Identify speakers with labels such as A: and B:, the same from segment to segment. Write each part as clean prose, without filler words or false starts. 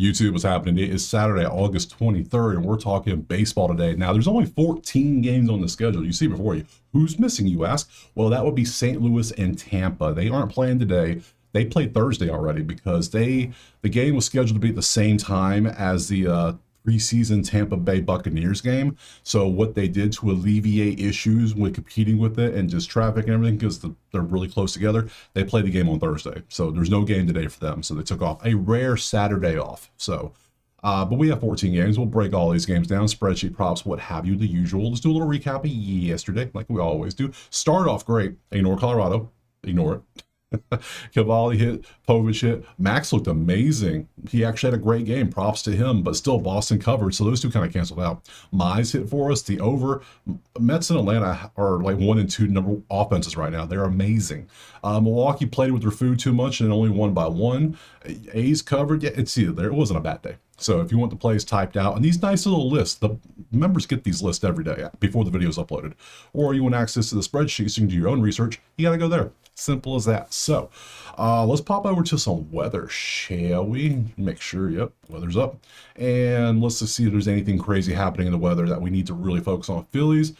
A: YouTube, what's happening? It is Saturday, August 23rd, and we're talking baseball today. Now, there's only 14 games on the schedule. You see before you. Who's missing, you ask? Well, that would be St. Louis and Tampa. They aren't playing today. They played Thursday already because the game was scheduled to be at the same time as the preseason Tampa Bay Buccaneers game. So what they did to alleviate issues with competing with it and just traffic and everything, because they're really close together, they played the game on Thursday. So there's no game today for them. So they took off a rare Saturday off. So, but we have 14 games. We'll break all these games down, spreadsheet props, what have you, the usual. Let's do a little recap of yesterday, like we always do. Start off great. Ignore Colorado. Ignore it. Cavalli hit, Povich hit. Max looked amazing. He actually had a great game. Props to him, but still Boston covered, so those two kind of canceled out. Mize hit for us, the over. Mets and Atlanta are like 1 and 2 number offenses right now. They're amazing. Milwaukee played with their food too much and only won by 1. A's covered. Yeah, it's either there. It wasn't a bad day. So if you want the plays typed out, and these nice little lists, the members get these lists every day before the video is uploaded, or you want access to the spreadsheet so you can do your own research, you got to go there. Simple as that. So let's pop over to some weather, shall we? Make sure, yep, weather's up. And let's just see if there's anything crazy happening in the weather that we need to really focus on. Phillies,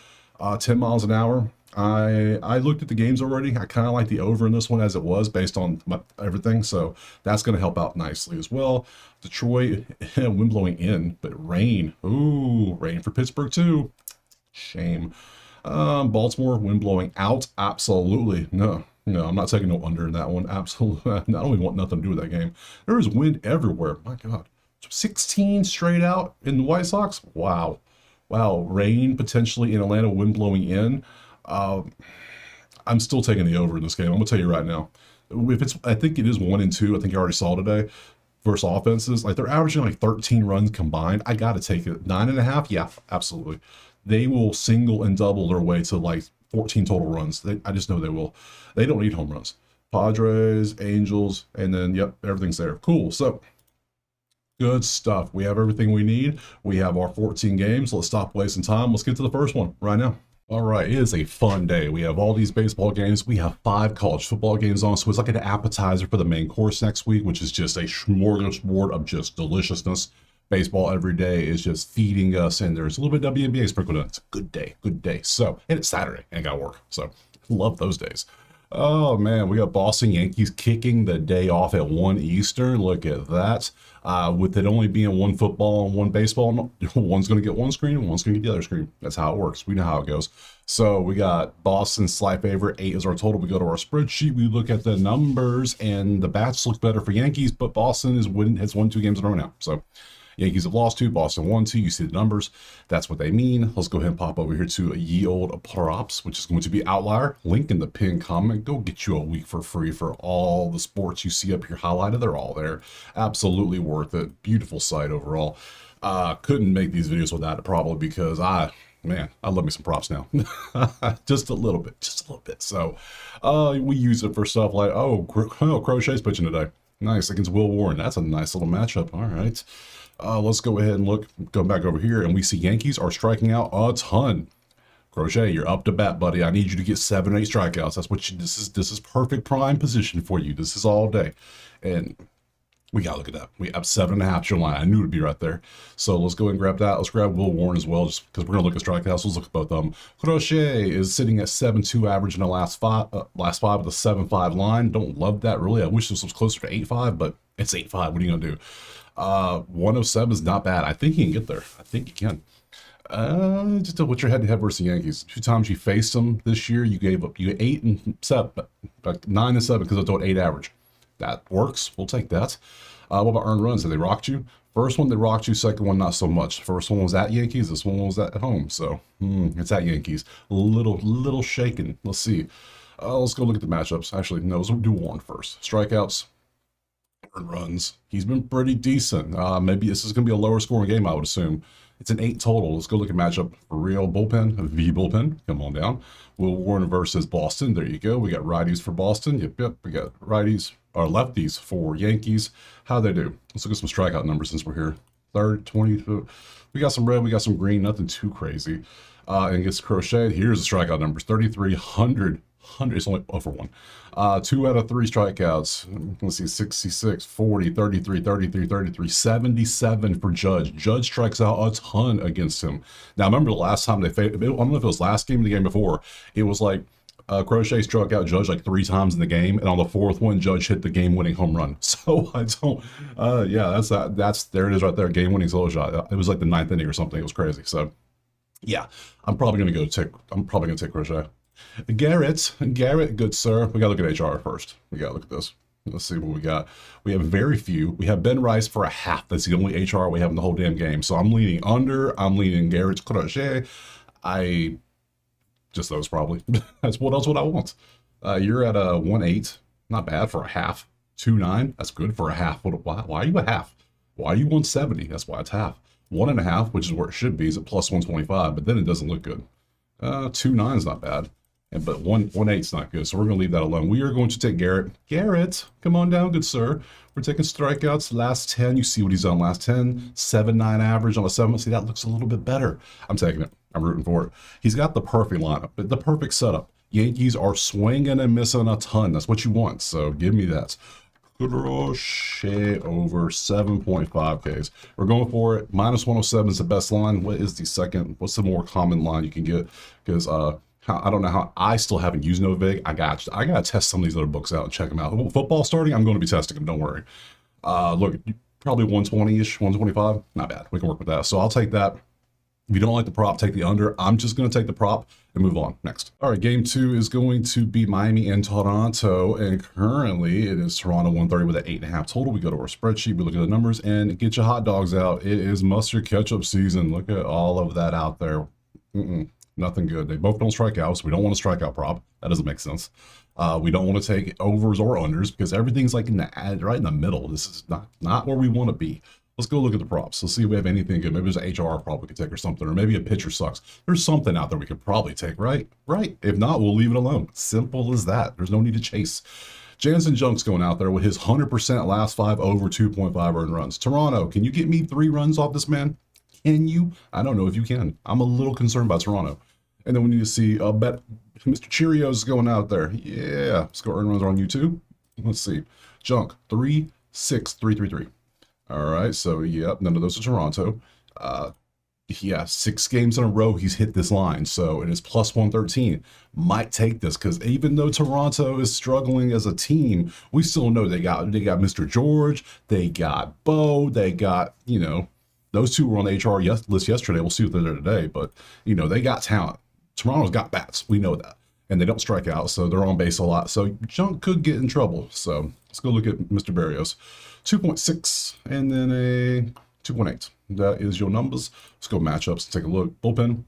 A: 10 miles an hour. I looked at the games already. I kind of like the over in this one as it was based on everything. So that's going to help out nicely as well. Detroit, wind blowing in, but rain. Ooh, rain for Pittsburgh too. Shame. Baltimore, wind blowing out. Absolutely. No, I'm not taking no under in that one. Absolutely. I don't even want nothing to do with that game. There is wind everywhere. My God. 16 straight out in the White Sox. Wow. Rain potentially in Atlanta, wind blowing in. I'm still taking the over in this game. I'm gonna tell you right now. I think it is 1 and 2. I think you already saw today. Versus offenses, like they're averaging like 13 runs combined. I gotta take it. 9.5. Yeah, absolutely. They will single and double their way to like 14 total runs. I just know they will. They don't need home runs. Padres, Angels, and then yep, everything's there. Cool. So good stuff. We have everything we need. We have our 14 games. Let's stop wasting time. Let's get to the first one right now. All right, it is a fun day. We have all these baseball games. We have 5 college football games on, so it's like an appetizer for the main course next week, which is just a smorgasbord of just deliciousness. Baseball every day is just feeding us, and there's a little bit of WNBA sprinkled in. It's a good day. So, and it's Saturday, and I got work, so love those days. Oh man, we got Boston Yankees kicking the day off at 1 Eastern. Look at that. With it only being 1 football and 1 baseball, one's going to get one screen and one's going to get the other screen. That's how it works. We know how it goes. So we got Boston slight favorite. 8 is our total. We go to our spreadsheet. We look at the numbers, and the bats look better for Yankees, but Boston has won 2 games in a row now. So Yankees have lost 2, Boston won 2. You see the numbers. That's what they mean. Let's go ahead and pop over here to ye old props, which is going to be Outlier. Link in the pinned comment. Go get you a week for free for all the sports you see up here highlighted. They're all there. Absolutely worth it. Beautiful site overall. Couldn't make these videos without it probably because I love me some props now. just a little bit. So we use it for stuff like, Crochet's pitching today. Nice, against Will Warren. That's a nice little matchup. All right. Let's go ahead and go back over here, and we see Yankees are striking out a ton. Crochet, you're up to bat, buddy. I need you to get 7 or 8 strikeouts. That's what this is perfect prime position for you. This is all day. And we gotta look at that. We have 7.5 your line. I knew it'd be right there. So let's go ahead and grab that. Let's grab Will Warren as well, just because we're gonna look at strikeouts. Let's look at both of them. Crochet is sitting at 7.2 average in the last five with a 7.5 line. Don't love that really. I wish this was closer to 8.5, but it's 8.5. What are you gonna do? 107 is not bad. I think he can get there. I think he can. Just what's your head-to-head versus the Yankees? 2 times you faced them this year, you gave up. You 8 and 7, like 9 and 7 because of the 8 average. That works. We'll take that. What about earned runs? Did they rocked you? First one they rocked you. Second one not so much. First one was at Yankees. This one was at home. So it's at Yankees. Little shaken. Let's see. Let's go look at the matchups. Actually, no. Let's do Warren first. Strikeouts. Runs. He's been pretty decent. Maybe this is going to be a lower scoring game, I would assume. It's an 8 total. Let's go look at matchup for real. Bullpen, bullpen. Come on down. Will Warren versus Boston. There you go. We got righties for Boston. Yep. We got righties or lefties for Yankees. How'd they do? Let's look at some strikeout numbers since we're here. 30, 20. We got some red. We got some green. Nothing too crazy. And gets Crochet. Here's the strikeout numbers. 3,300 100, it's only 0 for 1. 2 out of 3 strikeouts. Let's see, 66, 40, 33, 33, 33, 77 for Judge. Judge strikes out a ton against him. Now, I remember the last time they faded, I don't know if it was last game or the game before, it was like Crochet struck out Judge like 3 times in the game, and on the 4th one, Judge hit the game-winning home run. So I don't, yeah, that's there it is right there, game-winning solo shot. It was like the 9th inning or something. It was crazy. So yeah, I'm probably gonna take Crochet. Garrett, good sir. We gotta look at HR first. We gotta look at this. Let's see what we got. We have very few. We have Ben Rice for a half. That's the only HR we have in the whole damn game. So I'm leaning under. I'm leaning Garrett's Crochet. Just those probably. That's what else would I want? You're at a 1.8. Not bad for a half. 2.9. That's good for a half. Why are you a half? Why are you 170? That's why it's half. 1.5, which is where it should be, is at plus 125, but then it doesn't look good. 2.9 is not bad. But 1.8 is not good, so we're going to leave that alone. We are going to take Garrett. Garrett, come on down, good sir. We're taking strikeouts. Last 10, you see what he's done last 10. 7.9 average on a 7. See, that looks a little bit better. I'm taking it. I'm rooting for it. He's got the perfect lineup, the perfect setup. Yankees are swinging and missing a ton. That's what you want, so give me that. Crochet over 7.5 Ks. We're going for it. Minus 107 is the best line. What is the second? What's the more common line you can get? Because I don't know how I still haven't used Novig. I got to test some of these other books out and check them out. Football starting, I'm going to be testing them. Don't worry. Look, probably 120-ish, 125. Not bad. We can work with that. So I'll take that. If you don't like the prop, take the under. I'm just going to take the prop and move on. Next. All right, game 2 is going to be Miami and Toronto, and currently it is Toronto 130 with an 8.5 total. We go to our spreadsheet, we look at the numbers, and get your hot dogs out. It is mustard ketchup season. Look at all of that out there. Nothing good. They both don't strike out, so we don't want to strikeout prop. That doesn't make sense. We don't want to take overs or unders because everything's like right in the middle. This is not where we want to be. Let's go look at the props. Let's see if we have anything good. Maybe there's an HR prop we could take or something, or maybe a pitcher sucks. There's something out there we could probably take, right? Right. If not, we'll leave it alone. Simple as that. There's no need to chase. Jansen Junk's going out there with his 100% last 5 over 2.5 earned runs. Toronto, can you get me 3 runs off this man? Can you? I don't know if you can. I'm a little concerned about Toronto. And then we need to see bet Mr. Cheerios going out there. Yeah, let's go earn runs on you too. Let's see. Junk 3, 6, 3, 3, 3. All right, so yep, none of those are Toronto. Yeah, 6 games in a row he's hit this line, so it is plus 113. Might take this because even though Toronto is struggling as a team, we still know they got Mr. George, they got Bo, they got those 2 were on the HR list yesterday. We'll see what they're there today, but they got talent. Toronto's got bats, we know that, and they don't strike out, so they're on base a lot. So Junk could get in trouble. So let's go look at Mr. Barrios. 2.6 and then a 2.8. That is your numbers. Let's go matchups. Take a look. Bullpen.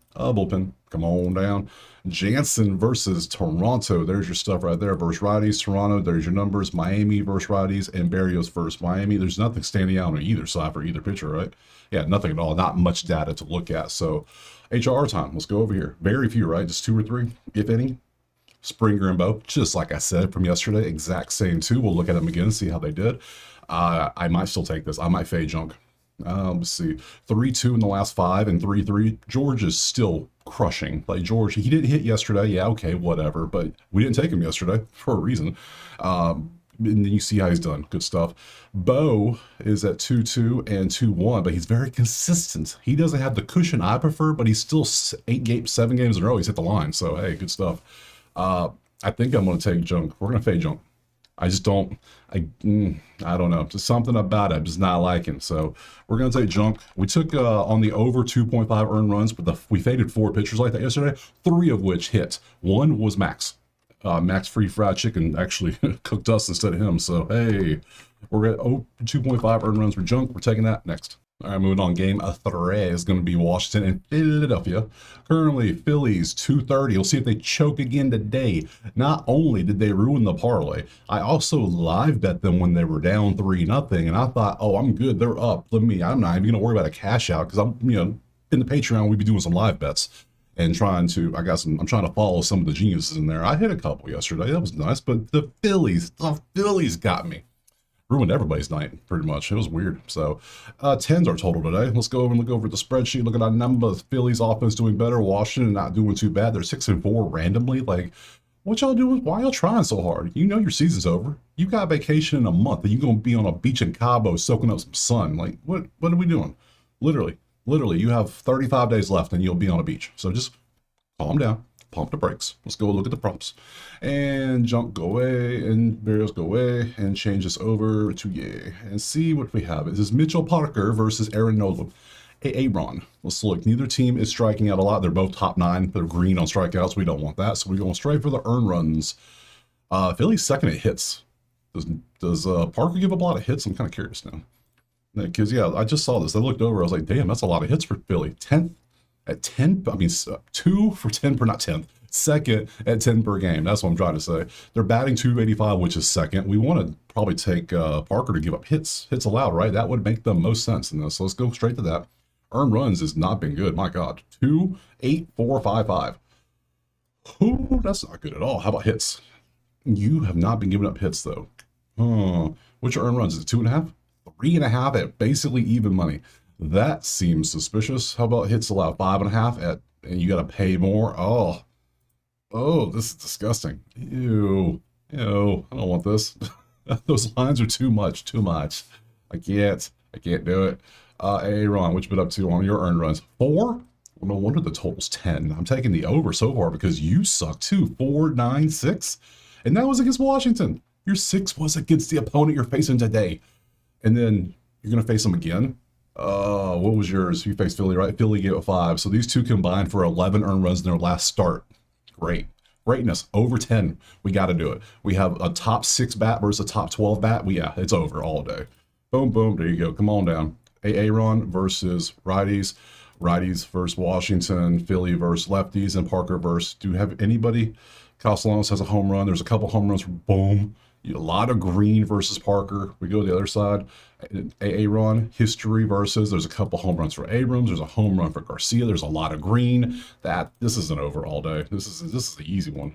A: Come on down. Jansen versus Toronto. There's your stuff right there. Versus righties. Toronto. There's your numbers. Miami versus righties, and Barrios versus Miami. There's nothing standing out on either side for either pitcher, right? Yeah, nothing at all. Not much data to look at. So HR time. Let's go over here. Very few, right? Just 2 or 3, if any. Springer and Bo, just like I said from yesterday, exact same 2. We'll look at them again, see how they did. I might still take this. I might fade Junk. Let's see. 3-2 in the last 5 and 3-3. George is still crushing. Like George, he didn't hit yesterday. Yeah, okay, whatever. But we didn't take him yesterday for a reason. And then you see how he's done. Good stuff. Bo is at 2-2 and 2-1, but he's very consistent. He doesn't have the cushion I prefer, but he's still 7 games in a row. He's hit the line. So, hey, good stuff. I think I'm going to take Junk. We're going to fade Junk. I just don't, I don't know. Just something about it I'm just not liking. So we're going to take Junk. We took on the over 2.5 earned runs, but we faded 4 pitchers like that yesterday, 3 of which hit. 1 was Max. Max Free Fried Chicken actually cooked us instead of him. So, hey, we're at 2.5 earned runs for Junk. We're taking that next. All right, moving on. Game 3 is going to be Washington and Philadelphia. Currently, Phillies 230. We'll see if they choke again today. Not only did they ruin the parlay, I also live bet them when they were down 3-0, and I thought, oh, I'm good. They're up. I'm not even going to worry about a cash out because I'm, in the Patreon, we'd be doing some live bets and I'm trying to follow some of the geniuses in there. I hit a couple yesterday. That was nice, but the Phillies got me. Ruined everybody's night, pretty much. It was weird. So, 10's our total today. Let's go over and look over the spreadsheet. Look at our numbers. Phillies offense doing better. Washington not doing too bad. They're 6-4 randomly. Like, What y'all doing? Why y'all trying so hard? You know your season's over. You got vacation in a month, and you're gonna be on a beach in Cabo soaking up some sun. Like, what are we doing? Literally, literally, you have 35 days left, and you'll be on a beach. So just calm down, pump the brakes. Let's go look at the prompts. And jump go away, and variables go away, and change this over to yay. And see what we have. This is Mitchell Parker versus Aaron Nola. Aaron. Let's look. Neither team is striking out a lot. They're both top 9. They're green on strikeouts. We don't want that. So we're going straight for the earned runs. Philly's second at hits. Does Parker give up a lot of hits? I'm kind of curious now. Because, yeah, I just saw this. I looked over. I was like, damn, that's a lot of hits for Philly. 10th at 10. I mean, 2 for 10 per, not 10th. Second at 10 per game. That's what I'm trying to say. They're batting .285, which is second. We want to probably take Parker to give up hits allowed, right? That would make the most sense in this. So let's go straight to that. Earned runs has not been good. My God. 2, 8, 4, 5, 5. Ooh, that's not good at all. How about hits? You have not been giving up hits, though. What's your earned runs? Is it 2.5? 3.5 at basically even money. That seems suspicious. How about hits allowed? 5.5 at, and you got to pay more? Oh, this is disgusting. Ew. I don't want this. Those lines are too much. I can't do it. Aaron, what you been up to on your earned runs? 4? Well, no wonder the total's 10. I'm taking the over so far because you suck too. 4, 9, 6. And that was against Washington. Your 6 was against the opponent you're facing today. And then you're going to face them again. What was yours? You faced Philly, right? Philly gave it 5. So these two combined for 11 earned runs in their last start. Greatness. Over 10. We got to do it. We have a top 6 bat versus a top 12 bat. Yeah, it's over all day. Boom, boom. There you go. Come on down. Aaron versus righties. Righties versus Washington. Philly versus lefties. And Parker versus, do you have anybody? Castellanos has a home run. There's a couple home runs. Boom. A lot of green versus Parker. We go to the other side. Aaron, history versus, there's a couple home runs for Abrams. There's a home run for Garcia. There's a lot of green. This isn't over all day. This is the easy one.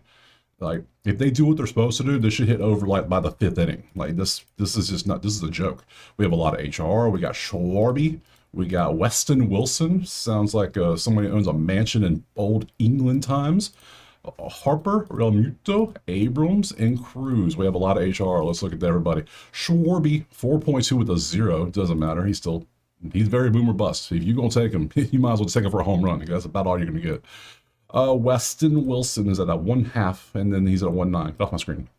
A: Like, if they do what they're supposed to do, this should hit over like by the 5th inning. Like this is just not, this is a joke. We have a lot of HR. We got Schwarby. We got Weston Wilson. Sounds like somebody who owns a mansion in old England times. Harper, Realmuto, Abrams, and Cruz. We have a lot of HR. Let's look at everybody. Schwarby, 4.2 with a 0. Doesn't matter. He's very boomer bust. If you're going to take him, you might as well take him for a home run. That's about all you're going to get. Weston Wilson is at a 1/2, and then he's at a 1.9. Get off my screen.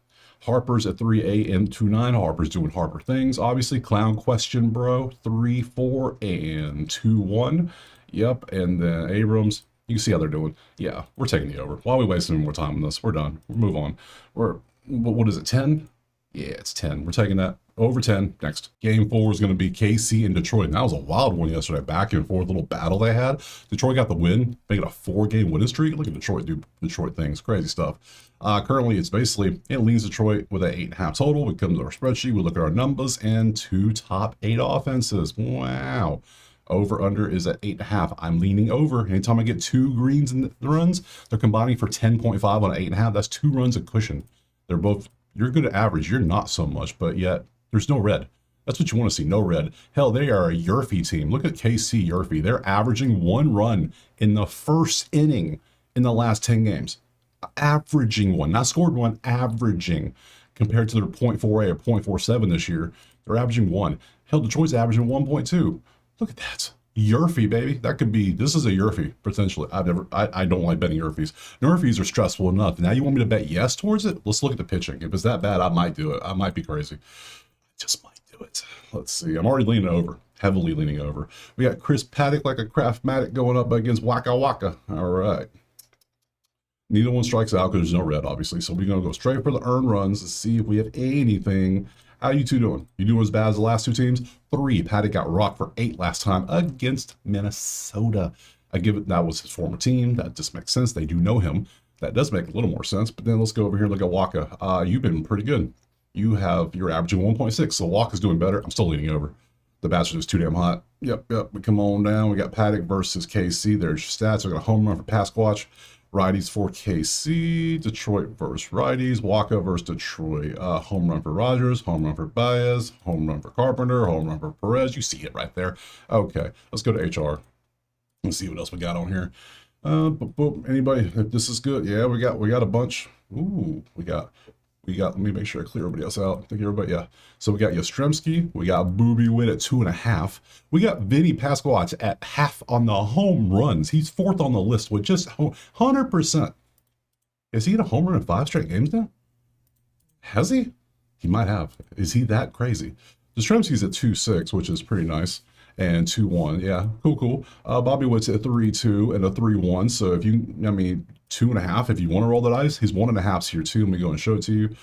A: Harper's at 3.8 and 2.9. Harper's doing Harper things. Obviously, clown question, bro. 3.4 and 2.1. Yep, and then Abrams. You can see how they're doing. Yeah, we're taking the over. Why are we wasting more time on this? We're done. We'll move on. What is it, 10? Yeah, it's 10. We're taking that. Over 10. Next. Game 4 is going to be KC and Detroit. And that was a wild one yesterday. Back and forth little battle they had. Detroit got the win. Making a 4-game winning streak. Look at Detroit do Detroit things. Crazy stuff. Currently, it's basically, it leans Detroit with an 8.5 total. We come to our spreadsheet. We look at our numbers and 2 top 8 offenses. Wow. Over under is at 8.5. I'm leaning over. Anytime I get 2 greens in the runs, they're combining for 10.5 on an 8.5. That's 2 runs a cushion. They're both, you're good at average. You're not so much, but yet there's no red. That's what you want to see. No red. Hell, they are a Yurfie team. Look at KC Yurfie. They're averaging 1 run in the first inning in the last 10 games. Averaging 1, not scored 1, averaging. Compared to their 0.48 or 0.47 this year, they're averaging 1. Hell, Detroit's averaging 1.2. Look at that. Yurfie, baby. That could be, this is a Yurfie, potentially. I don't like betting Yurfies. Yurfies are stressful enough. Now you want me to bet yes towards it? Let's look at the pitching. If it's that bad, I might do it. I might be crazy. I just might do it. Let's see. I'm already leaning over. Heavily leaning over. We got Chris Paddock like a Craftmatic going up against Waka Waka. All right. Neither one strikes out because there's no red, obviously. So we're going to go straight for the earned runs to see if we have anything. How you two doing? You doing as bad as the last 2 teams? 3. Paddock got rocked for 8 last time against Minnesota. I give it, that was his former team. That just makes sense. They do know him. That does make a little more sense. But then let's go over here and look at Waka. You've been pretty good. You're averaging 1.6. So Waka's doing better. I'm still leaning over. The bastard is too damn hot. Yep. We come on down. We got Paddock versus KC. There's your stats. I got a home run for Pasquatch. Righties for KC, Detroit versus righties, Waka versus Detroit. Home run for Rogers, home run for Baez, home run for Carpenter, home run for Perez. You see it right there. Okay, let's go to HR. Let's see what else we got on here. Anybody? If this is good, yeah, we got a bunch. Ooh, we got. Let me make sure I clear everybody else out. Thank you, everybody. Yeah. So we got Yastrzemski. We got Booby Witt at 2.5. We got Vinny Pasquale at half on the home runs. He's fourth on the list with just 100%. Is he hit a home run in 5 straight games now? Has he? He might have. Is he that crazy? Yastrzemski's at 2.6, which is pretty nice. And 2.1. Yeah, cool. Bobby Witt's at 3.2 and a 3.1. So if you, 2.5, if you want to roll the dice, he's 1.5's here too. Let me go and show it to you.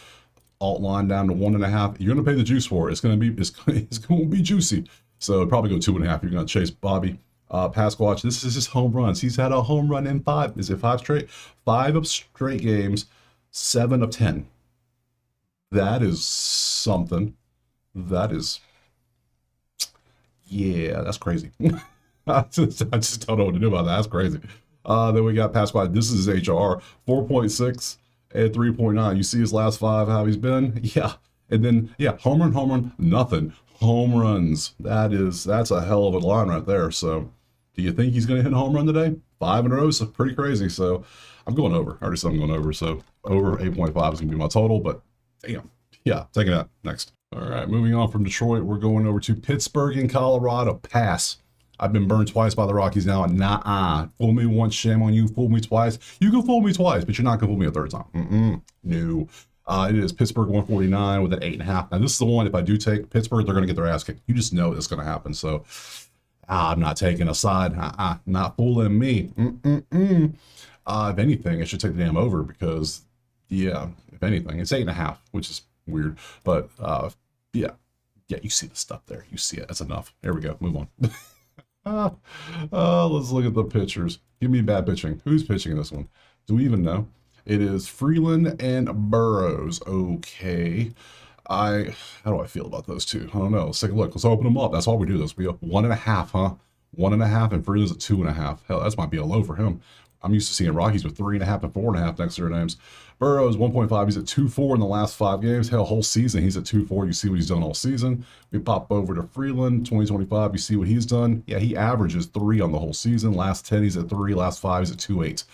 A: Alt line down to 1.5. You're going to pay the juice for it. It's going to be juicy. So probably go 2.5. You're going to chase Bobby. Pasquale, this is his home runs. He's had a home run in 5. Is it 5 straight? 5 of straight games, 7 of 10. That is something. That is, yeah, that's crazy. I just don't know what to do about that. That's crazy. Then we got Pasquale. This is his HR, 4.6 and 3.9. You see his last 5, how he's been? Yeah. And then, yeah, home run, nothing. Home runs. That's a hell of a line right there. So do you think he's going to hit a home run today? 5 in a row is pretty crazy. So I'm going over. I already said I'm going over. So over 8.5 is going to be my total, but damn. Yeah, taking that next. All right, moving on from Detroit, we're going over to Pittsburgh in Colorado. Pass. I've been burned twice by the Rockies now. Nah. Fool me once, shame on you. Fool me twice. You can fool me twice, but you're not going to fool me a third time. No. It is Pittsburgh 149 with an 8.5. Now, this is the one, if I do take Pittsburgh, they're going to get their ass kicked. You just know it's going to happen. So, I'm not taking a side. Not fooling me. If anything, I should take the damn over because, yeah, if anything, it's 8.5, which is weird. But, yeah, you see the stuff there. You see it. That's enough. There we go. Move on. Let's look at the pitchers. Give me bad pitching. Who's pitching in this one? Do we even know? It is Freeland and Burrows. Okay. How do I feel about those two? I don't know. Let's take a look. Let's open them up. That's all we do. This. We have 1.5, huh? 1.5, and Freeland's at 2.5. Hell, that might be a low for him. I'm used to seeing Rockies with 3.5 and 4.5 next to their names. Burrows 1.5. He's at 2.4 in the last 5 games. Hell, whole season he's at 2.4. You see what he's done all season. We pop over to Freeland 2025. You see what he's done. Yeah, he averages 3 on the whole season. Last 10 he's at 3. Last 5 he's at 2.8.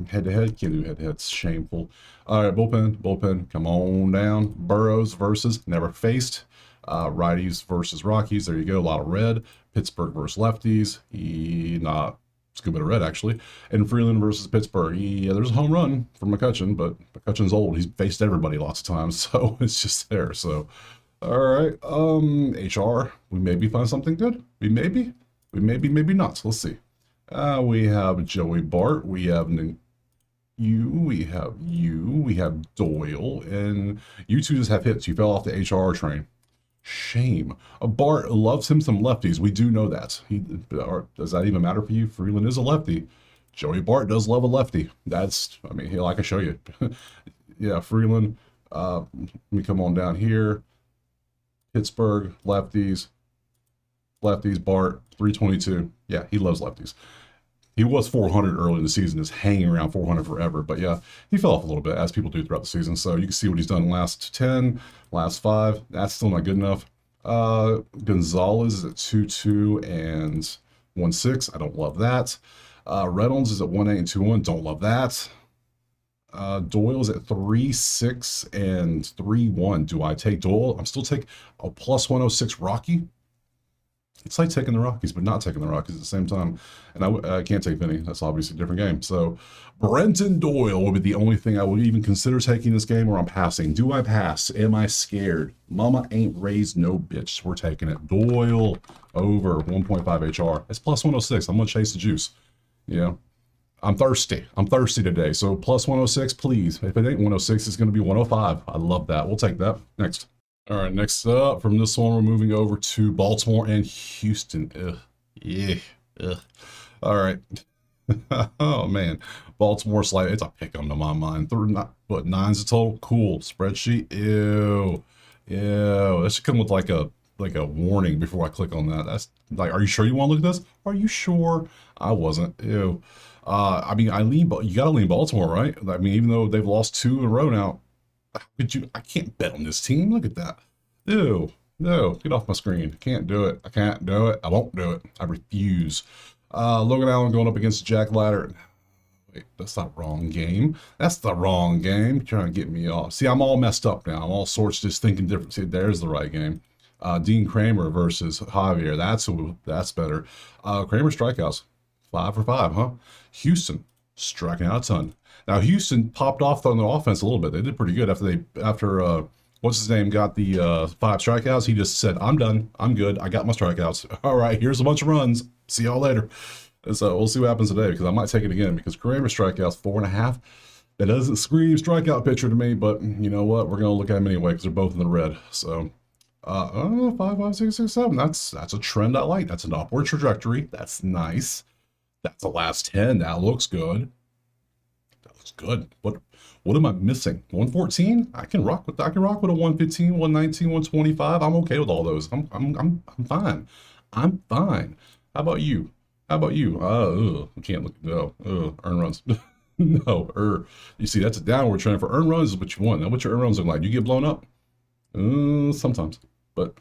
A: Head to head, can't do head to head. It's shameful. All right, bullpen. Come on down. Burrows versus never faced. Righties versus Rockies. There you go. A lot of red. Pittsburgh versus lefties. Not. It's a good bit of red, actually. And Freeland versus Pittsburgh. Yeah, there's a home run from McCutchen, but McCutchen's old. He's faced everybody lots of times, so it's just there. So, all right. HR, we maybe find something good. We maybe not. So let's see. We have Joey Bart. We have we have Doyle, and you two just have hits. You fell off the HR train. Shame. Bart loves him some lefties. We do know that. Does that even matter for you? Freeland is a lefty. Joey Bart does love a lefty. I can show you. Yeah, Freeland. Let me come on down here. Pittsburgh, lefties. Bart, 322. Yeah, he loves lefties. He was 400 early in the season, is hanging around 400 forever. But yeah, he fell off a little bit, as people do throughout the season. So you can see what he's done last 10, last 5. That's still not good enough. Gonzalez is at 2.2 and 1.6. I don't love that. Reynolds is at 1.8 and 2.1. Don't love that. Doyle's at 3.6 and 3.1. Do I take Doyle? I'm still taking a plus 106 Rocky. It's like taking the Rockies, but not taking the Rockies at the same time. And I can't take Vinny. That's obviously a different game. So Brenton Doyle would be the only thing I would even consider taking this game, or I'm passing. Do I pass? Am I scared? Mama ain't raised no bitch. We're taking it. Doyle over 1.5 HR. It's plus 106. I'm going to chase the juice. Yeah. I'm thirsty. Today. So plus 106, please. If it ain't 106, it's going to be 105. I love that. We'll take that. Next. All right, next up from this one, we're moving over to Baltimore and Houston. Ugh. Yeah. Ugh. All right. Oh, man. Baltimore slide. It's a pick on to my mind. 9's a total? Cool. Spreadsheet. Ew. That should come with like a warning before I click on that. That's like, are you sure you want to look at this? Are you sure? I wasn't. Ew. You gotta lean Baltimore, right? I mean, even though they've lost 2 in a row now, I can't bet on this team. Look at that. Ew. No, get off my screen. Can't do it. I can't do it. I won't do it. I refuse. Logan Allen going up against Jack Leiter. Wait, that's the wrong game. That's the wrong game. You're trying to get me off. See, I'm all messed up now. I'm all sorts just thinking different. See, there's the right game. Dean Kramer versus Javier. That's better. Kramer strikeouts. 5 for 5, huh? Houston striking out a ton. Now Houston popped off on the offense a little bit. They did pretty good after what's his name got the 5 strikeouts. He just said, "I'm done. I'm good. I got my strikeouts. All right, here's a bunch of runs. See y'all later." And so we'll see what happens today because I might take it again because Kramer strikeouts 4.5. That doesn't scream strikeout pitcher to me, but you know what? We're gonna look at them anyway because they're both in the red. So 5, 5, 6, 6, 7. That's a trend I like. That's an upward trajectory. That's nice. That's the last 10. That looks good. That looks good. What am I missing? 114? I can rock with a 115, 119, 125. I'm okay with all those. I'm fine. I'm fine. How about you? I can't look at earn runs. No, you see, that's a downward trend for earn runs is what you want. Now, what your earn runs look like? You get blown up? Sometimes. But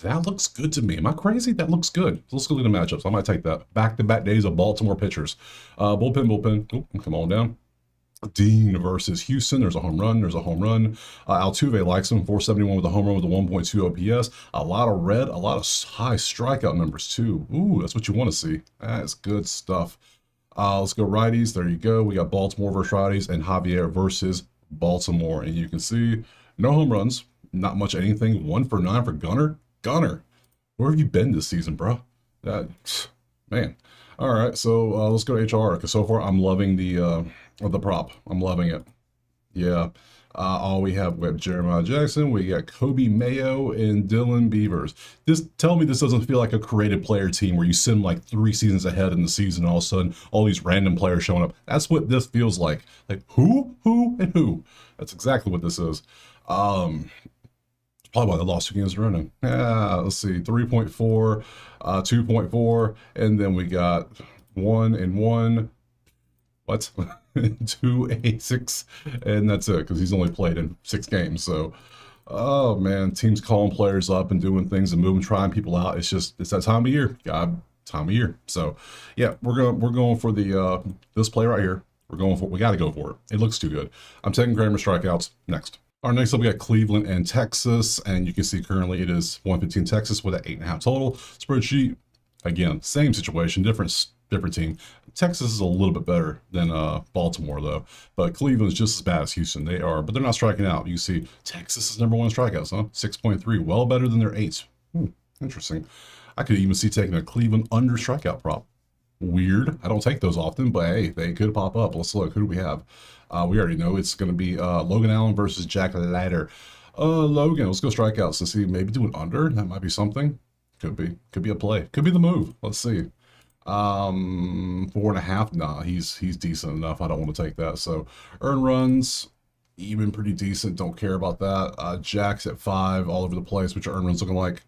A: that looks good to me. Am I crazy? That looks good. So let's go look at the matchups. I might take that. Back-to-back days of Baltimore pitchers. Bullpen. Oh, come on down. Dean versus Houston. There's a home run. Altuve likes him. 471 with a home run with a 1.2 OPS. A lot of red, a lot of high strikeout numbers too. Ooh, that's what you want to see. That's good stuff. Let's go righties. There you go. We got Baltimore versus righties and Javier versus Baltimore. And you can see no home runs. Not much anything. 1 for 9 for Gunner. Where have you been this season, bro? Man. All right, so let's go to HR because so far I'm loving the prop. I'm loving it. Yeah. We have Jeremiah Jackson. We got Kobe Mayo and Dylan Beavers. Tell me this doesn't feel like a created player team where you send like 3 seasons ahead in the season, and all of a sudden all these random players showing up. That's what this feels like. Like who, and who. That's exactly what this is. Probably why they lost 2 games running. Let's see, 3.4, 2.4, and then we got 1 and 1. What? 2.86, and that's it because he's only played in 6 games. So, oh man, teams calling players up and doing things and moving, trying people out. It's that time of year. Time of year. So, yeah, we're going for the this play right here. We got to go for it. It looks too good. I'm taking Kramer strikeouts next. Our next up, we got Cleveland and Texas, and you can see currently it is 115 Texas with an 8.5 total. Spreadsheet, again, same situation, different team. Texas is a little bit better than Baltimore though, but Cleveland is just as bad as Houston. They are, but they're not striking out. You see, Texas is number 1 in strikeouts, huh? 6.3, well better than their 8. Interesting. I could even see taking a Cleveland under strikeout prop. Weird. I don't take those often, but hey, they could pop up. Let's look. Who do we have? We already know it's going to be Logan Allen versus Jack Leiter. Logan, let's go strikeouts to see. Maybe do an under. That might be something. Could be a play. Could be the move. Let's see. 4.5. Nah, he's decent enough. I don't want to take that. So earn runs, even pretty decent. Don't care about that. Jack's at 5, all over the place. Which earn runs looking like?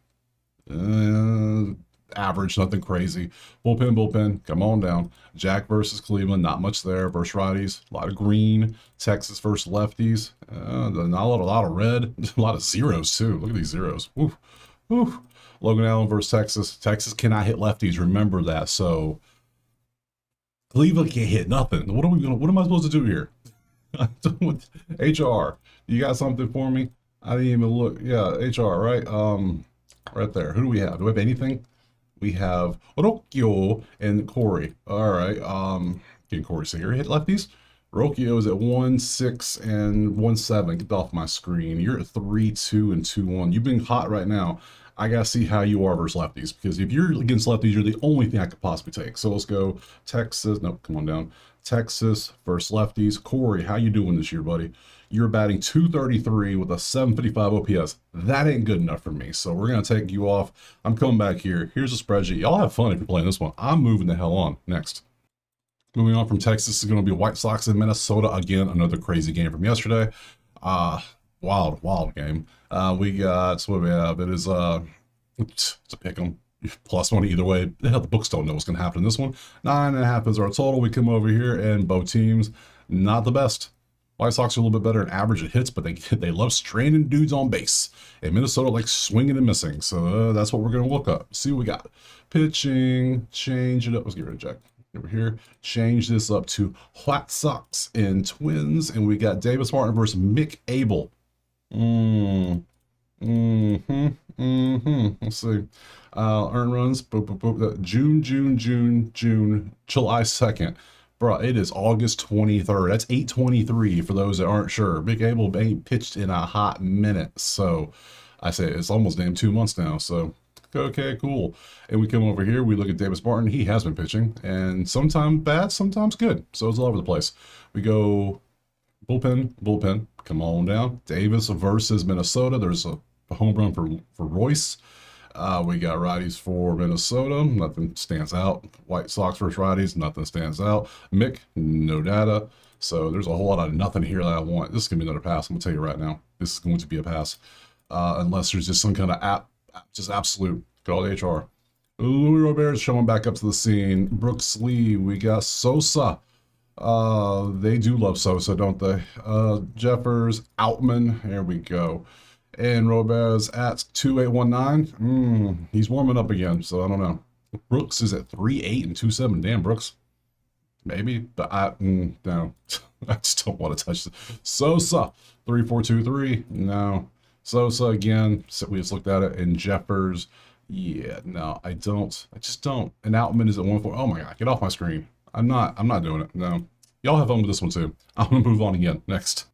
A: Average, nothing crazy. Bullpen, come on down. Jack versus Cleveland, not much there. Versus righties, a lot of green. Texas versus lefties, not a lot of red. A lot of zeros too. Look at these zeros. Woof, woof. Logan Allen versus Texas. Texas cannot hit lefties. Remember that. So Cleveland can't hit nothing. What am I supposed to do here? HR, you got something for me? I didn't even look. Yeah, HR, right? Right there. Who do we have? Do we have anything? We have Rocchio and Corey. All right. Can Corey Singer hit lefties? Rocchio is at 1.6 and 1.7. Get off my screen. You're at 3.2 and 2.1. You've been hot right now. I gotta see how you are versus lefties, because if you're against lefties, you're the only thing I could possibly take. So let's go Texas. Nope, come on down. Texas versus lefties. Corey, how you doing this year, buddy? You're batting 233 with a 755 OPS. That ain't good enough for me. So we're going to take you off. I'm coming back here. Here's a spreadsheet. Y'all have fun if you're playing this one. I'm moving the hell on. Next. Moving on from Texas is going to be White Sox in Minnesota. Again, another crazy game from yesterday. Wild game. We got, so what do we have? It is, it's a pick 'em. +1 either way. The books don't know what's going to happen in this one. 9.5 is our total. We come over here and both teams, not the best. White Sox are a little bit better in average at hits, but they love stranding dudes on base. And Minnesota likes swinging and missing. So that's what we're going to look up. See what we got. Pitching, change it up. Let's get rid of Jack over here. Change this up to White Sox and Twins. And we got Davis Martin versus Mick Abel. Let's see. Earn runs. June, July 2nd. Bro, it is August 23rd. That's 8:23 for those that aren't sure. Mick Abel ain't pitched in a hot minute. So I say it's almost damn 2 months now. So okay, cool. And we come over here, we look at Davis Martin. He has been pitching, and sometimes bad, sometimes good. So it's all over the place. We go bullpen. Come on down. Davis versus Minnesota. There's a home run for Royce. We got righties for Minnesota. Nothing stands out. White Sox versus righties. Nothing stands out. Mick, no data. So there's a whole lot of nothing here that I want. This is going to be another pass. I'm going to tell you right now. This is going to be a pass. Unless there's just some kind of just absolute. Good old HR. Louis Robert is showing back up to the scene. Brooks Lee. We got Sosa. They do love Sosa, don't they? Jeffers, Outman. Here we go. And Robert's at 2819. He's warming up again, so I don't know. Brooks is at 3.8 and 2.7. Damn, Brooks. Maybe, but no. I just don't want to touch it. Sosa, 3.423. No. Sosa again. So we just looked at it. And Jeffers. Yeah, no, I don't. I just don't. And Outman is at 1.4. Oh my God, get off my screen. I'm not doing it. No. Y'all have fun with this one too. I'm gonna move on again. Next.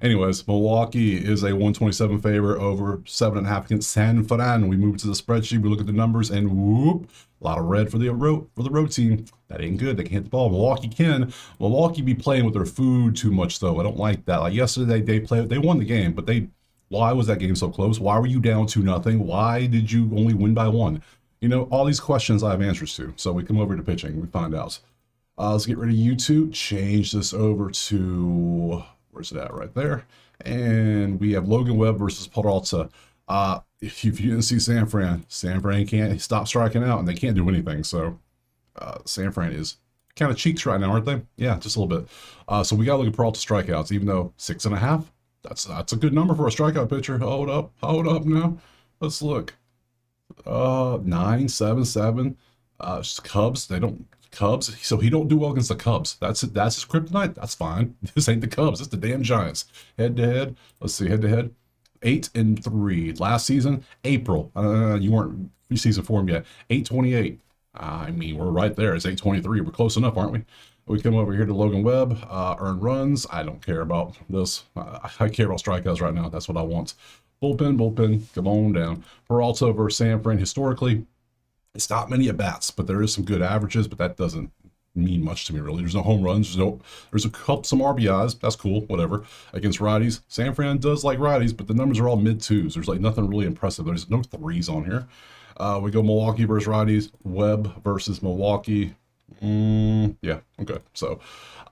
A: Anyways, Milwaukee is a 127 favor over 7.5 against San Fran. We move to the spreadsheet. We look at the numbers, and whoop, a lot of red for the road team. That ain't good. They can hit the ball. Milwaukee can. Milwaukee be playing with their food too much though. I don't like that. Like yesterday, they won the game, but why was that game so close? Why were you down 2-0? Why did you only win by 1? You know, all these questions I have answers to. So we come over to pitching. We find out. Let's get rid of YouTube. Change this over to, where's it at? Right there. And we have Logan Webb versus Peralta. If you didn't see San Fran can't stop striking out, and they can't do anything. So San Fran is kind of cheeks right now, aren't they? Yeah, just a little bit. So we got to look at Peralta strikeouts, even though 6.5. That's a good number for a strikeout pitcher. Hold up now. Let's look. 9, 7, 7. Cubs. So he don't do well against the Cubs. That's his kryptonite. That's fine. This ain't the Cubs. It's the damn Giants. Head to head. Let's see. Head to head. 8-3. Last season, April. You weren't preseason form yet. 8-28. I mean, we're right there. It's 8-23. We're close enough, aren't we? We come over here to Logan Webb. Earned runs. I don't care about this. I care about strikeouts right now. That's what I want. Bullpen. Come on down. Peralta versus San Fran. Historically, it's not many at bats, but there is some good averages, but that doesn't mean much to me, really. There's no home runs. There's some RBIs. That's cool, whatever. Against righties. San Fran does like righties, but the numbers are all mid-2s. There's like nothing really impressive. There's no 3s on here. We go Milwaukee versus righties. Webb versus Milwaukee. Yeah, okay. So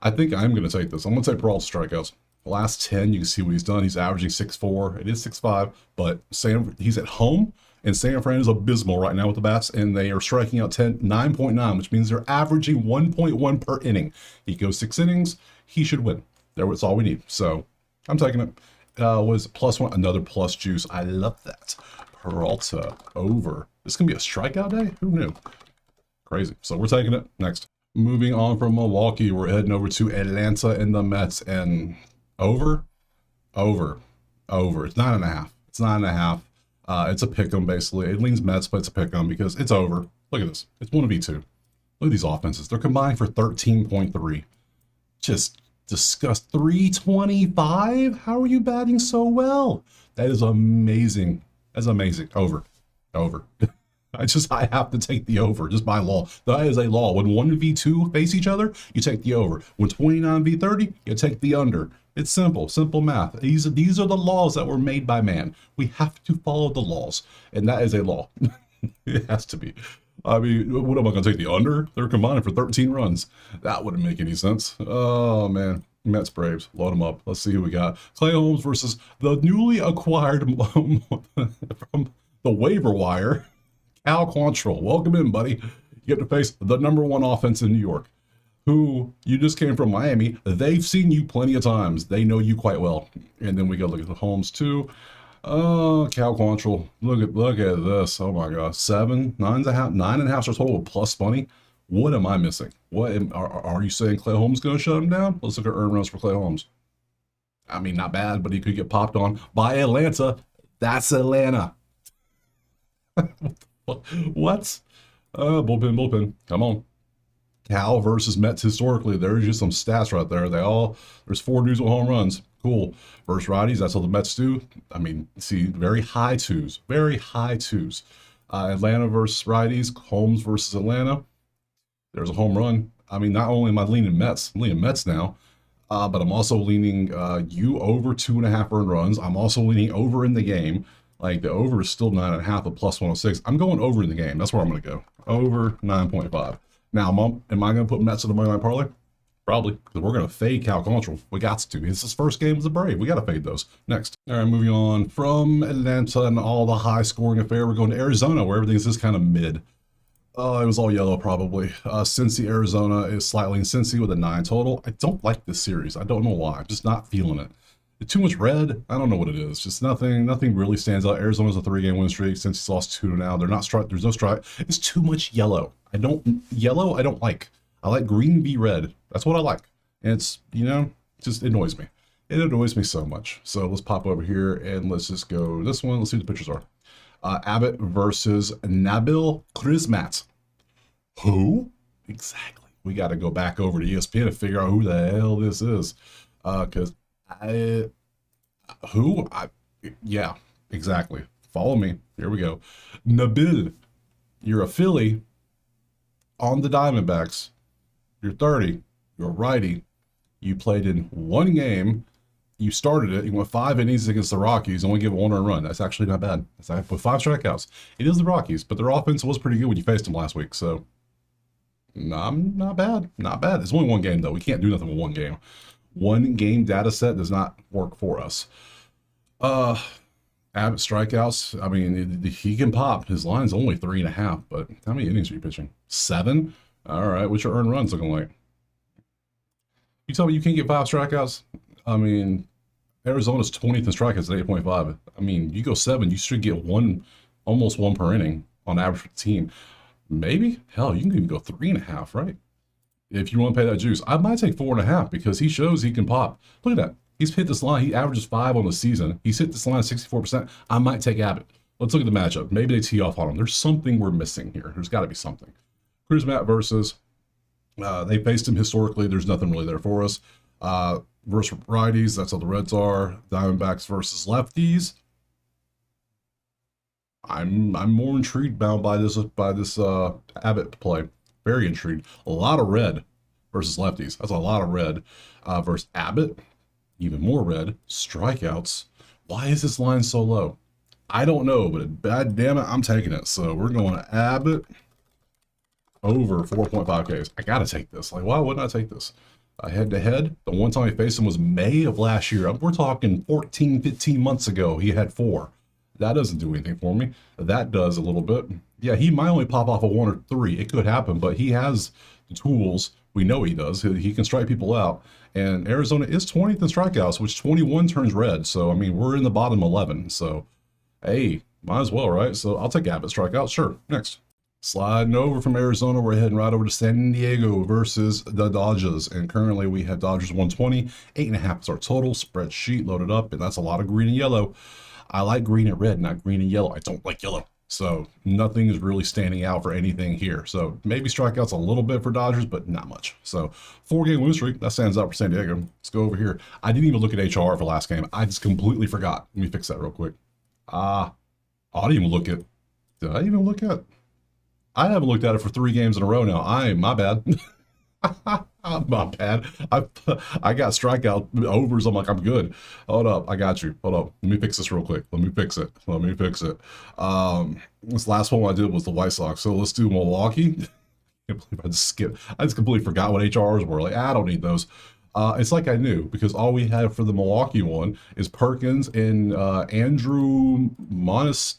A: I think I'm going to take this. I'm going to take Peralta strikeouts. The last 10, you can see what he's done. He's averaging 6.4. It is 6.5, but he's at home. And San Fran is abysmal right now with the bats, and they are striking out 9.9, which means they're averaging 1.1 per inning. He goes 6 innings, he should win. That's all we need. So I'm taking it. Was +1, another plus juice. I love that. Peralta over. This is going to be a strikeout day? Who knew? Crazy. So we're taking it. Next. Moving on from Milwaukee, we're heading over to Atlanta and the Mets. And over. It's 9.5. It's 9.5. It's a pick'em, basically. It leans Mets, but it's a pick'em because it's over. Look at this. It's 1v2. Look at these offenses. They're combined for 13.3. Just disgust. 325? How are you batting so well? That is amazing. That's amazing. Over. I have to take the over just by law. That is a law. When 1v2 face each other, you take the over. When 29v30, you take the under. It's simple math. These are the laws that were made by man. We have to follow the laws, and that is a law. It has to be. I mean, what am I going to take the under? They're combining for 13 runs. That wouldn't make any sense. Oh man, Mets Braves, load them up. Let's see who we got. Clay Holmes versus the newly acquired from the waiver wire, Cal Quantrill. Welcome in, buddy. You get to face the #1 offense in New York. who you just came from Miami. They've seen you plenty of times. They know you quite well. And then we go look at the homes too. Cal Quantrill. Look at this. Oh my gosh. 9.5 stars total with plus money. What am I missing? Are you saying Clay Holmes going to shut him down? Let's look at earn runs for Clay Holmes. I mean, not bad, but he could get popped on by Atlanta. That's Atlanta. What? Bullpen. Come on. Cal versus Mets historically. There's just some stats right there. There's 4 dudes with home runs. Cool. Versus righties, that's how the Mets do. I mean, see, very high twos. Very high twos. Atlanta versus righties. Holmes versus Atlanta. There's a home run. I mean, not only am I leaning Mets, I'm leaning Mets now, but I'm also leaning you over 2.5 earned runs. I'm also leaning over in the game. Like, the over is still 9.5 at plus 106. I'm going over in the game. That's where I'm going to go. Over 9.5. Now, am I going to put Mets in the money line parlay? Probably, because we're going to fade Cal Quantrill. We got to. It's his first game as a Brave. We got to fade those. Next. All right, moving on from Atlanta and all the high-scoring affair. We're going to Arizona, where everything's just kind of mid. It was all yellow, probably. Cincy, Arizona is slightly in Cincy with a 9 total. I don't like this series. I don't know why. I'm just not feeling it. Too much red. I don't know what it is. Just nothing really stands out. Arizona's a 3-game win streak. Cincy's lost 2 now. They're not strike. There's no strike. It's too much yellow. Yellow I don't like. I like green v red. That's what I like. And it's, just annoys me. It annoys me so much. So let's pop over here and let's just go this one. Let's see what the pictures are. Abbott versus Nabil Crismat. Who? Exactly. We got to go back over to ESPN to figure out who the hell this is. Because yeah, exactly. Follow me. Here we go. Nabil, you're a Philly on the Diamondbacks. You're 30. You're a righty. You played in 1 game. You started it. You went 5 innings against the Rockies. Only give 1 earned run. That's actually not bad. With 5 strikeouts. It is the Rockies, but their offense was pretty good when you faced them last week. So, not bad. Not bad. It's only 1 game, though. We can't do nothing with 1 game. 1 game data set does not work for us. Abbott strikeouts. I mean, he can pop. His line's only 3.5, but how many innings are you pitching? 7? All right. What's your earned runs looking like? You tell me you can't get 5 strikeouts? I mean, Arizona's 20th in strikeouts at 8.5. I mean, you go 7, you should get almost 1 per inning on average for the team. Maybe? Hell, you can even go 3.5, right? If you want to pay that juice. I might take 4.5 because he shows he can pop. Look at that. He's hit this line. He averages 5 on the season. He's hit this line 64%. I might take Abbott. Let's look at the matchup. Maybe they tee off on him. There's something we're missing here. There's got to be something. Crismat versus, they faced him historically. There's nothing really there for us. Versus righties, that's how the Reds are. Diamondbacks versus lefties. I'm more intrigued by this Abbott play. Very intrigued. A lot of red versus lefties. That's a lot of red. Versus Abbott, even more red. Strikeouts. Why is this line so low? I don't know, but bad damn it, I'm taking it. So we're going to Abbott over 4.5 Ks. I gotta take this. Like, why wouldn't I take this? Head to head, the one time he faced him was May of last year. We're talking 14, 15 months ago. He had 4. That doesn't do anything for me. That does a little bit. Yeah, he might only pop off a 1 or 3. It could happen, but he has the tools. We know he does. He can strike people out. And Arizona is 20th in strikeouts, which 21 turns red. So, I mean, we're in the bottom 11. So, hey, might as well, right? So, I'll take Abbott strikeout. Sure. Next. Sliding over from Arizona, we're heading right over to San Diego versus the Dodgers. And currently we have Dodgers 120. 8.5 is our total. Spreadsheet loaded up, and that's a lot of green and yellow. I like green and red, not green and yellow. I don't like yellow. So nothing is really standing out for anything here. So maybe strikeouts a little bit for Dodgers, but not much. So 4-game win streak, that stands out for San Diego. Let's go over here. I didn't even look at HR for last game. I just completely forgot. Let me fix that real quick. I didn't even look at, did I even look at? I haven't looked at it for 3 games in a row now. My bad. My bad. I got strikeout overs. I'm like, I'm good. Hold up. I got you. Hold up. Let me fix this real quick. Let me fix it. This last one I did was the White Sox. So let's do Milwaukee. I can't believe I just skipped. I just completely forgot what HRs were. Like, I don't need those. It's like I knew, because all we had for the Milwaukee one is Perkins and Andrew Monostat.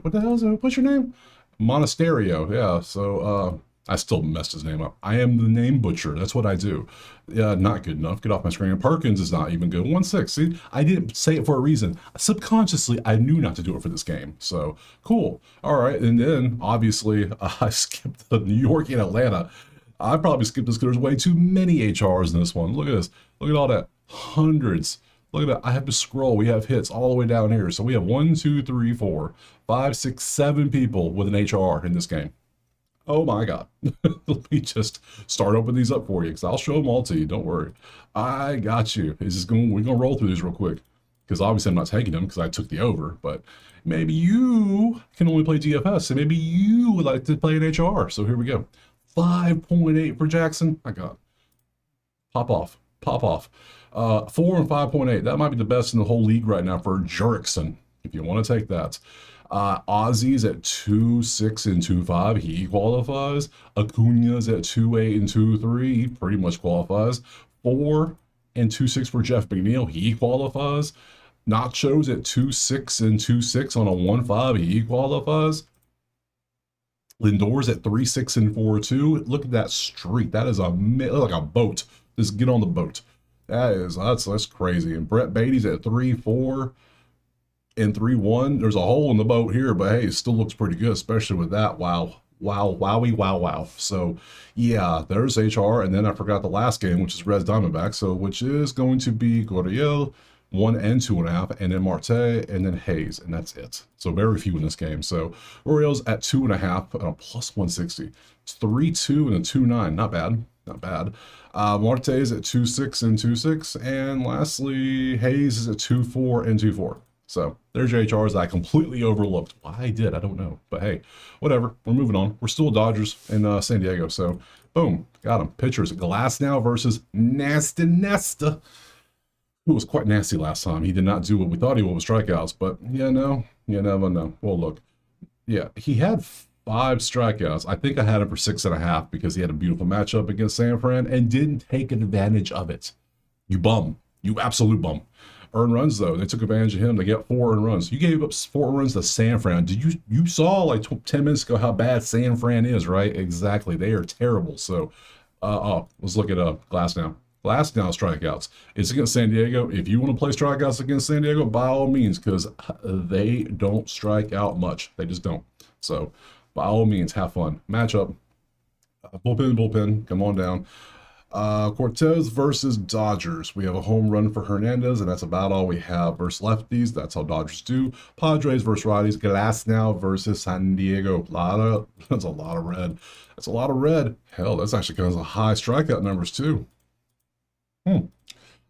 A: What the hell is it? What's your name? Monasterio. Yeah. So I still messed his name up. I am the name butcher. That's what I do. Yeah, not good enough. Get off my screen. Perkins is not even good. 1-6. See, I didn't say it for a reason. Subconsciously, I knew not to do it for this game. So cool. All right. And then obviously, I skipped the New York and Atlanta. I probably skipped this because there's way too many HRs in this one. Look at this. Look at all that. Hundreds. Look at that. I have to scroll. We have hits all the way down here. So we have 1, 2, 3, 4, 5, 6, 7 people with an HR in this game. Oh my God. Let me just start opening these up for you because I'll show them all to you. Don't worry. I got you. We're going to roll through these real quick because obviously I'm not taking them because I took the over, but maybe you can only play DFS and maybe you would like to play an HR. So here we go. 5.8 for Jackson. My God. Pop off. Pop off. 4 and 5.8. That might be the best in the whole league right now for Jurickson, if you want to take that. Ozzy's at 2.6 and 2.5. He qualifies. Acuna's at 2.8 and 2.3. He pretty much qualifies. 4 and 2.6 for Jeff McNeil. He qualifies. Nacho's at 2.6 and 2.6 on a 1.5. He qualifies. Lindor's at 3.6 and 4.2. Look at that streak. That is like a boat. Just get on the boat. That's crazy. And Brett Beatty's at 3.4 and 3.1. There's a hole in the boat here, but hey, it still looks pretty good, especially with that. Wow. Wow. So yeah, there's HR. And then I forgot the last game, which is Reds Diamondbacks. So which is going to be Gurriel, 1 and 2.5, and then Marte, and then Hayes, and that's it. So very few in this game. So Orioles at 2.5 and a plus 160. It's 3.2 and a 2.9. Not bad. Not bad. Marte is at 2.6 and 2.6, and lastly Hayes is at 2.4 and 2.4. So there's your HRs that I completely overlooked. Why I did, I don't know. But hey, whatever. We're moving on. We're still Dodgers in San Diego. So boom, got them. Pitchers. Glasnow versus Nasty Nesta, who was quite nasty last time. He did not do what we thought he would with strikeouts. But you never know. Well, look. Yeah, he had 5 strikeouts. I think I had him for 6.5 because he had a beautiful matchup against San Fran and didn't take advantage of it. You bum. You absolute bum. Earned runs, though. They took advantage of him. They got 4 earned runs. You gave up 4 runs to San Fran. You saw like 10 minutes ago how bad San Fran is, right? Exactly. They are terrible. So, let's look at Glasnow. Glasnow strikeouts. It's against San Diego. If you want to play strikeouts against San Diego, by all means, because they don't strike out much. They just don't. So, by all means, have fun. Matchup. Bullpen. Come on down. Cortez versus Dodgers. We have a home run for Hernandez, and that's about all we have versus lefties. That's how Dodgers do. Padres versus righties. Glasnow versus San Diego. That's a lot of red. That's a lot of red. Hell, that's actually kind of high strikeout numbers too. I'm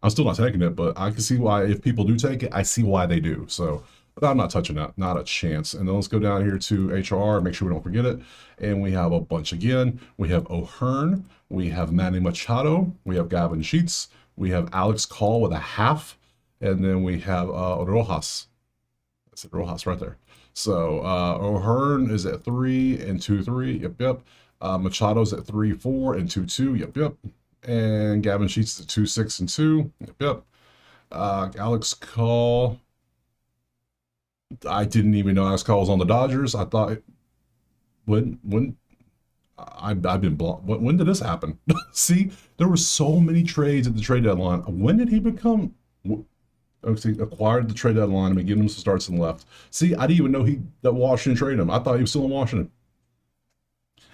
A: still not taking it, but I can see why. If people do take it, I see why they do. So, but I'm not touching that. Not a chance. And then let's go down here to HR. Make sure we don't forget it. And we have a bunch again. We have O'Hearn. We have Manny Machado. We have Gavin Sheets. We have Alex Call with a half. And then we have Rojas. That's it, Rojas right there. So O'Hearn is at 3 and 2.3. Yep. Machado's at 3.4 and 2.2. Yep. And Gavin Sheets is at 2.6 and 2. Yep. Alex Call. I didn't even know Alex Call was on the Dodgers. I thought I've been blocked. When did this happen? See, there were so many trades at the trade deadline. When did he become? Acquired the trade deadline and beginning to start some left. See, I didn't even know that Washington traded him. I thought he was still in Washington.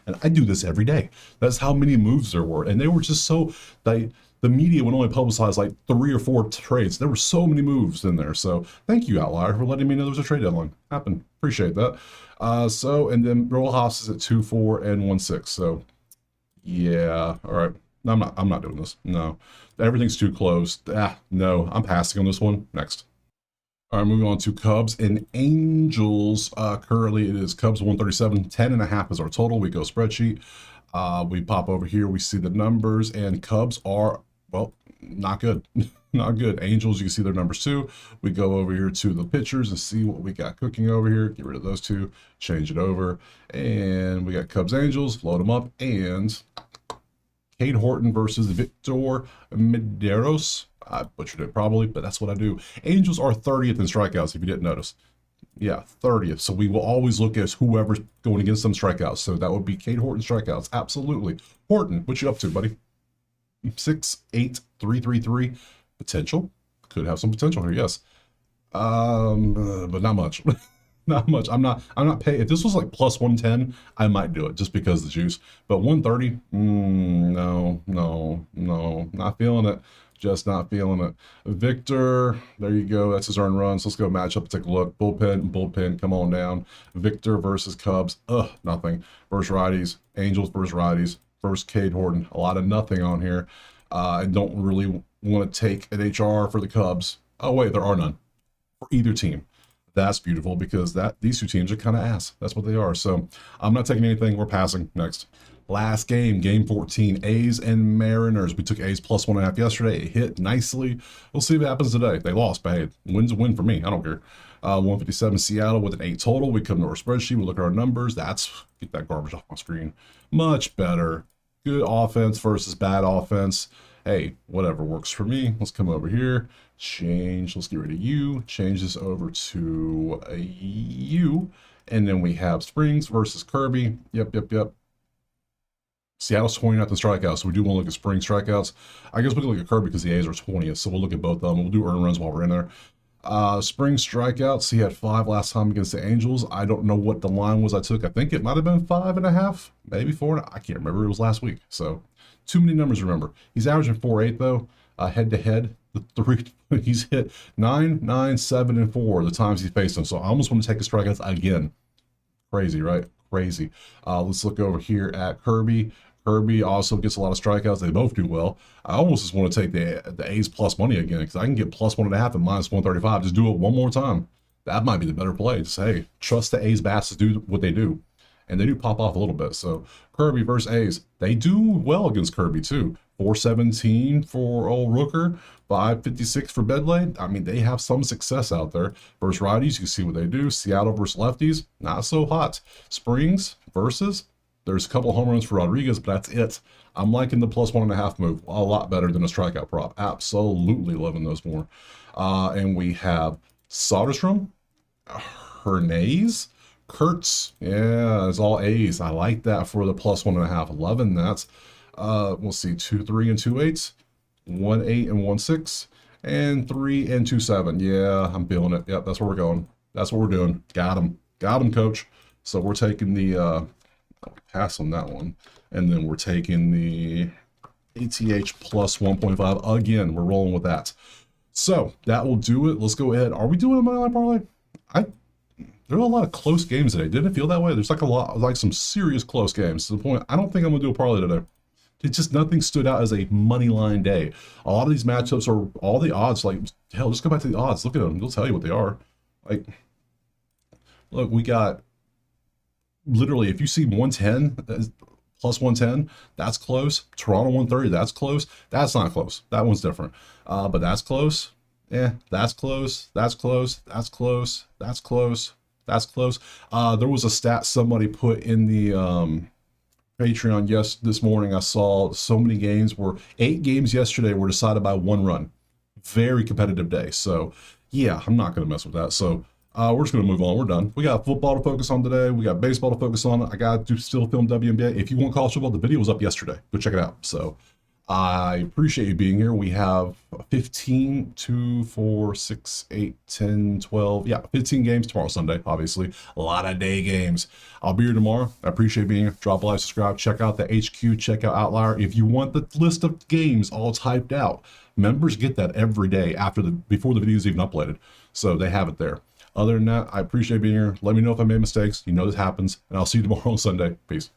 A: And I do this every day. That's how many moves there were. And they were just so, the media would only publicize like 3 or 4 trades. There were so many moves in there. So thank you, Outlier, for letting me know there was a trade deadline. Happened. Appreciate that. And then Rojas is at 2.4 and 1.6. So yeah, all right. No, I'm not doing this. No, everything's too close. No, I'm passing on this one. Next. All right, moving on to Cubs and Angels. Currently, it is Cubs 137, 10.5 is our total. We go spreadsheet. We pop over here. We see the numbers, and Cubs are, well, not good. Not good. Angels, you can see their numbers too. We go over here to the pitchers and see what we got cooking over here. Get rid of those 2, change it over. And we got Cubs, Angels, load them up. And Cade Horton versus Victor Medeiros. I butchered it probably, but that's what I do. Angels are 30th in strikeouts, if you didn't notice. Yeah, 30th. So we will always look at whoever's going against them strikeouts. So that would be Cade Horton strikeouts. Absolutely. Horton, what you up to, buddy? 6.8333. Potential. Could have some potential here, yes. But not much. Not much. I'm not paying. If this was like plus 110, I might do it just because of the juice. But 130, no, not feeling it. Just not feeling it. Victor, there you go. That's his earned runs. Let's go match up and take a look. Bullpen, come on down. Victor versus Cubs. Nothing. Versus righties. Angels versus righties. Versus Cade Horton. A lot of nothing on here. I don't really want to take an HR for the Cubs. Oh, wait, there are none for either team. That's beautiful because these two teams are kind of ass. That's what they are. So I'm not taking anything. We're passing. Next. Last game, game 14, A's and Mariners. We took A's plus 1.5 yesterday. It hit nicely. We'll see what happens today. They lost, but hey, win's a win for me. I don't care. 157 Seattle with an 8 total. We come to our spreadsheet. We look at our numbers. Get that garbage off my screen. Much better. Good offense versus bad offense. Hey, whatever works for me. Let's come over here. Change. Let's get rid of you. Change this over to a U. And then we have Springs versus Kirby. Yep. Seattle's 20th in strikeouts, so we do want to look at spring strikeouts. I guess we can look at Kirby because the A's are 20th, so we'll look at both of them. We'll do earned runs while we're in there. Spring strikeouts, he had 5 last time against the Angels. I don't know what the line was I took. I think it might have been 5.5, maybe 4. I can't remember. It was last week, so too many numbers to remember. He's averaging 4.8 though, head-to-head. He's hit 9, 9, 7, and 4 the times he's faced them. So I almost want to take his strikeouts again. Crazy, right? Crazy. Let's look over here at Kirby. Kirby also gets a lot of strikeouts. They both do well. I almost just want to take the A's plus money again because I can get plus 1.5 and minus 135. Just do it one more time. That might be the better play. Just, hey, trust the A's bats to do what they do. And they do pop off a little bit. So Kirby versus A's. They do well against Kirby too. 417 for old Rooker. 556 for Bedley. I mean, they have some success out there. Versus righties, you can see what they do. Seattle versus lefties, not so hot. Springs versus, there's a couple home runs for Rodriguez, but that's it. I'm liking the plus 1.5 move a lot better than a strikeout prop. Absolutely loving those more. And we have Soderstrom, Hernandez, Kurtz. Yeah, it's all A's. I like that for the plus 1.5. Loving that. We'll see 2, 3, and 2 8s, 1, 8, and 1, 6, and 3 and 2, 7. Yeah, I'm feeling it. Yep, that's where we're going. That's what we're doing. Got him, coach. So we're taking the pass on that one, and then we're taking the ATH plus 1.5 again. We're rolling with that. So that will do it. Let's go ahead. Are we doing a moneyline parlay? There are a lot of close games today. Didn't it feel that way? There's like some serious close games to the point I don't think I'm gonna do a parlay today. It's just nothing stood out as a money line day. A lot of these matchups are all the odds. Like hell, just go back to the odds. Look at them. They'll tell you what they are. Like, look, we got literally if you see 110 plus 110, that's close. Toronto 130, that's close. That's not close. That one's different. But that's close. Yeah, that's close. That's close. That's close. That's close. That's close. There was a stat somebody put in the Patreon this morning. I saw so many games 8 games yesterday were decided by 1 run. Very competitive day. So yeah, I'm not going to mess with that. So we're just going to move on. We're done. We got football to focus on today. We got baseball to focus on. I got to still film WNBA. If you want college football, the video was up yesterday. Go check it out. So I appreciate you being here. We have 15, 2, 4, 6, 8, 10, 12. Yeah, 15 games tomorrow, Sunday, obviously. A lot of day games. I'll be here tomorrow. I appreciate being here. Drop a like, subscribe, check out the HQ, check out Outlier. If you want the list of games all typed out, members get that every day before the video is even uploaded. So they have it there. Other than that, I appreciate being here. Let me know if I made mistakes. You know this happens. And I'll see you tomorrow on Sunday. Peace.